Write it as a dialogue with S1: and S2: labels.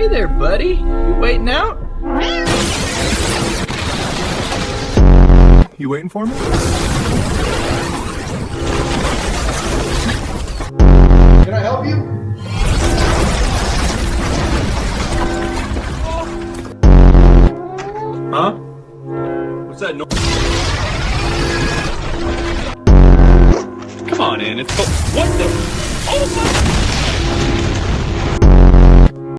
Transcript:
S1: Hey there, buddy. You waiting out?
S2: You waiting for me?
S3: Can I help you?
S2: Huh? What's that noise?
S4: Come on in. It's what the? Oh my!